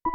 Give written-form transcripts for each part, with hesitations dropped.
Hi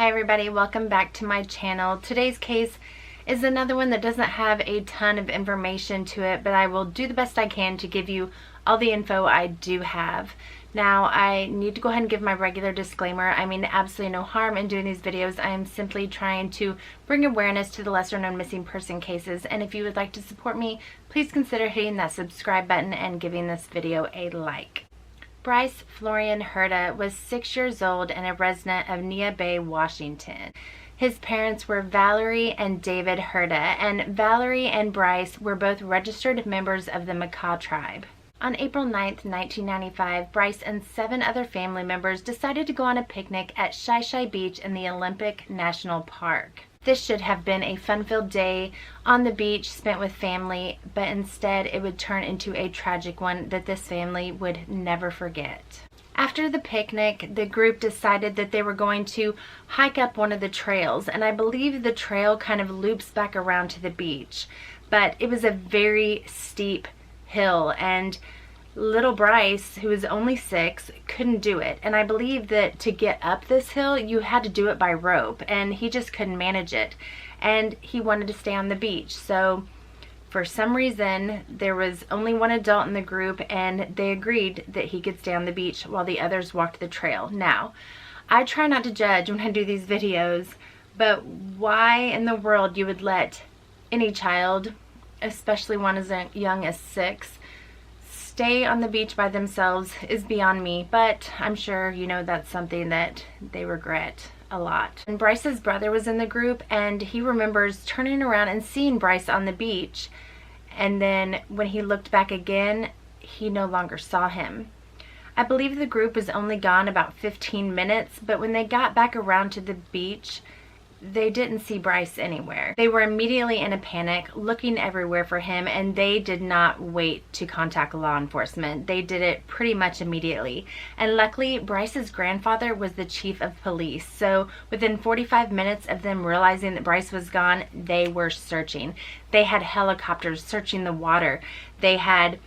everybody, welcome back to my channel. Today's case is another one that doesn't have a ton of information to it, but I will do the best I can to give you all the info I do have. Now, I need to go ahead and give my regular disclaimer. I mean absolutely no harm in doing these videos. I am simply trying to bring awareness to the lesser known missing person cases, and if you would like to support me, please consider hitting that subscribe button and giving this video a like. Bryce Florian Herda was 6 years old and a resident of Nia Bay, Washington. His parents were Valerie and David Herda, and Valerie and Bryce were both registered members of the Makah tribe. On April 9th, 1995, Bryce and 7 other family members decided to go on a picnic at Shi Shi Beach in the Olympic National Park. This should have been a fun-filled day on the beach spent with family, but instead it would turn into a tragic one that this family would never forget. After the picnic, the group decided that they were going to hike up one of the trails, and I believe the trail kind of loops back around to the beach, but it was a very steep hill, and little Bryce, who was only 6, couldn't do it. And I believe that to get up this hill, you had to do it by rope, and he just couldn't manage it. And he wanted to stay on the beach. So for some reason, there was only one adult in the group, and they agreed that he could stay on the beach while the others walked the trail. Now, I try not to judge when I do these videos, but why in the world you would let any child, especially one as young as 6, stay on the beach by themselves is beyond me, but I'm sure you know that's something that they regret a lot. And Bryce's brother was in the group, and he remembers turning around and seeing Bryce on the beach, and then when he looked back again, he no longer saw him. I believe the group was only gone about 15 minutes, but when they got back around to the beach, they didn't see Bryce anywhere. They were immediately in a panic, looking everywhere for him, and they did not wait to contact law enforcement. They did it pretty much immediately. And luckily, Bryce's grandfather was the chief of police, so within 45 minutes of them realizing that Bryce was gone, they were searching. They had helicopters searching the water. They had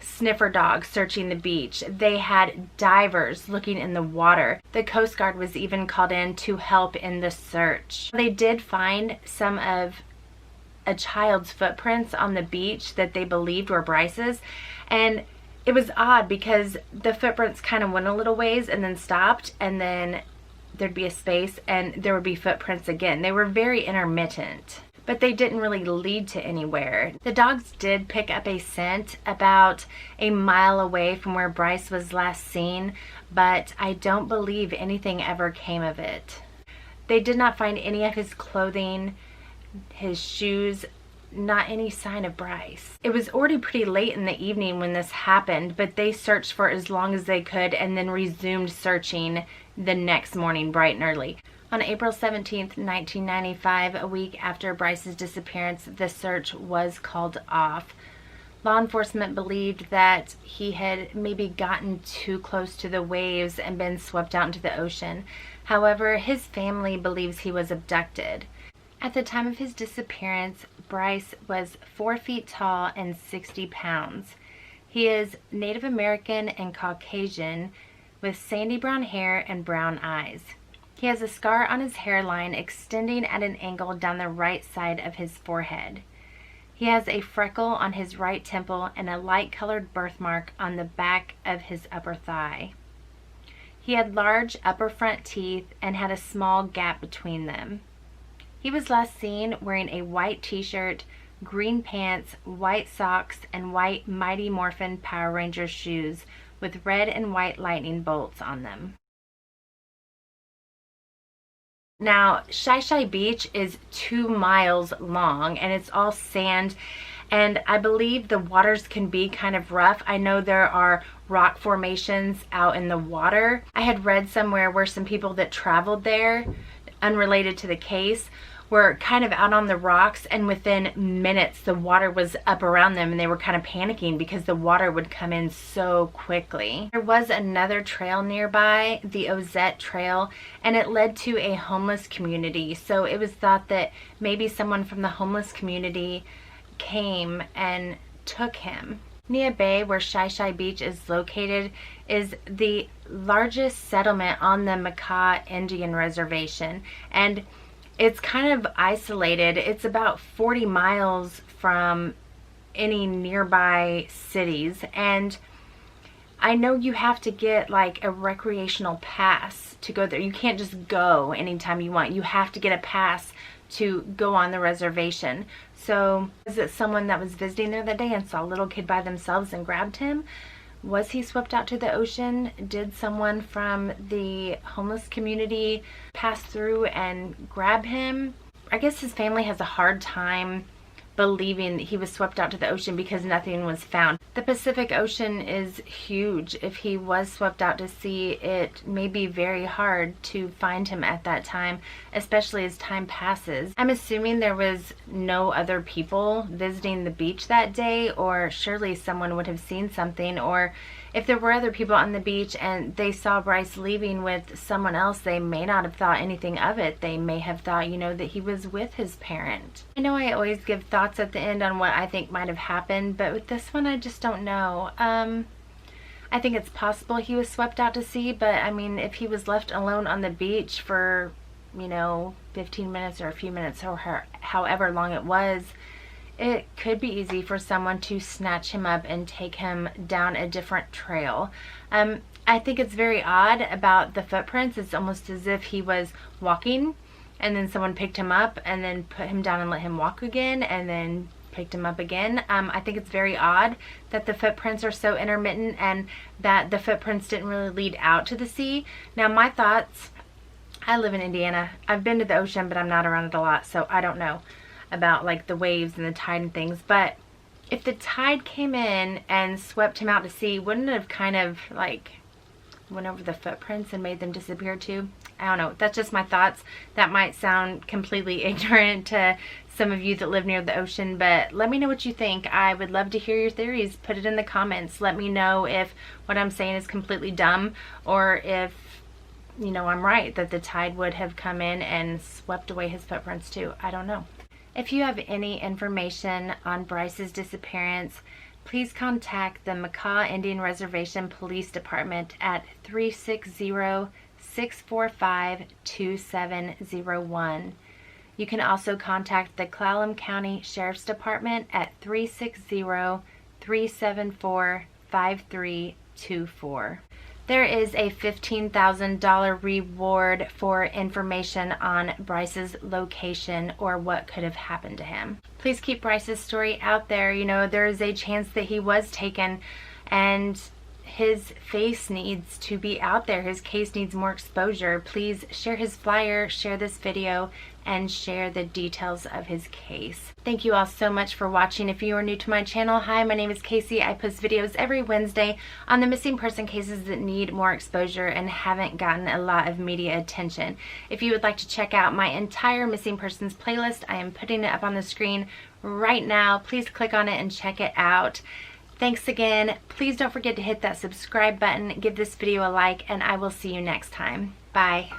sniffer dogs searching the beach. They had divers looking in the water. The Coast Guard was even called in to help in the search. They did find some of a child's footprints on the beach that they believed were Bryce's, and it was odd because the footprints kind of went a little ways and then stopped, and then there'd be a space and there would be footprints again. They were very intermittent, but they didn't really lead to anywhere. The dogs did pick up a scent about a mile away from where Bryce was last seen, but I don't believe anything ever came of it. They did not find any of his clothing, his shoes, not any sign of Bryce. It was already pretty late in the evening when this happened, but they searched for as long as they could and then resumed searching the next morning bright and early. On April 17th, 1995, a week after Bryce's disappearance, the search was called off. Law enforcement believed that he had maybe gotten too close to the waves and been swept out into the ocean. However, his family believes he was abducted. At the time of his disappearance, Bryce was 4 feet tall and 60 pounds. He is Native American and Caucasian with sandy brown hair and brown eyes. He has a scar on his hairline extending at an angle down the right side of his forehead. He has a freckle on his right temple and a light-colored birthmark on the back of his upper thigh. He had large upper front teeth and had a small gap between them. He was last seen wearing a white t-shirt, green pants, white socks, and white Mighty Morphin Power Ranger shoes with red and white lightning bolts on them. Now, Shi Shi Beach is 2 miles long, and it's all sand, and I believe the waters can be kind of rough. I know there are rock formations out in the water. I had read somewhere where some people that traveled there, unrelated to the case, were kind of out on the rocks, and within minutes the water was up around them and they were kind of panicking because the water would come in so quickly. There was another trail nearby, the Ozette Trail, and it led to a homeless community, so it was thought that maybe someone from the homeless community came and took him. Nia Bay, where Shi Shi Beach is located, is the largest settlement on the Makah Indian Reservation, and it's kind of isolated. It's about 40 miles from any nearby cities, and I know you have to get like a recreational pass to go there. You can't just go anytime you want. You have to get a pass to go on the reservation. So is it someone that was visiting there that day and saw a little kid by themselves and grabbed him? Was he swept out to the ocean? Did someone from the homeless community pass through and grab him? I guess his family has a hard time believing he was swept out to the ocean because nothing was found. The Pacific Ocean is huge. If he was swept out to sea, it may be very hard to find him at that time, especially as time passes. I'm assuming there was no other people visiting the beach that day, or surely someone would have seen something, or if there were other people on the beach and they saw Bryce leaving with someone else, they may not have thought anything of it. They may have thought, you know, that he was with his parent. I know I always give thoughts at the end on what I think might have happened, but with this one I just don't know. I think it's possible he was swept out to sea, but I mean, if he was left alone on the beach for, you know, 15 minutes or a few minutes or however long it was, it could be easy for someone to snatch him up and take him down a different trail. I think it's very odd about the footprints. It's almost as if he was walking and then someone picked him up and then put him down and let him walk again and then picked him up again. I think it's very odd that the footprints are so intermittent and that the footprints didn't really lead out to the sea. Now my thoughts, I live in Indiana. I've been to the ocean, but I'm not around it a lot, so I don't know about like the waves and the tide and things. But if the tide came in and swept him out to sea, wouldn't it have kind of like went over the footprints and made them disappear too? I don't know. That's just my thoughts. That might sound completely ignorant to some of you that live near the ocean, but let me know what you think. I would love to hear your theories. Put it in the comments. Let me know if what I'm saying is completely dumb, or if, you know, I'm right, that the tide would have come in and swept away his footprints too. I don't know. If you have any information on Bryce's disappearance, please contact the Makah Indian Reservation Police Department at 360-645-2701. You can also contact the Clallum County Sheriff's Department at 360-374-5324. There is a $15,000 reward for information on Bryce's location or what could have happened to him. Please keep Bryce's story out there. You know, there is a chance that he was taken and his face needs to be out there. His case needs more exposure. Please share his flyer, share this video, and share the details of his case. Thank you all so much for watching. If you are new to my channel, hi, my name is Casey. I post videos every Wednesday on the missing person cases that need more exposure and haven't gotten a lot of media attention. If you would like to check out my entire missing persons playlist, I am putting it up on the screen right now. Please click on it and check it out. Thanks again. Please don't forget to hit that subscribe button, give this video a like, and I will see you next time. Bye.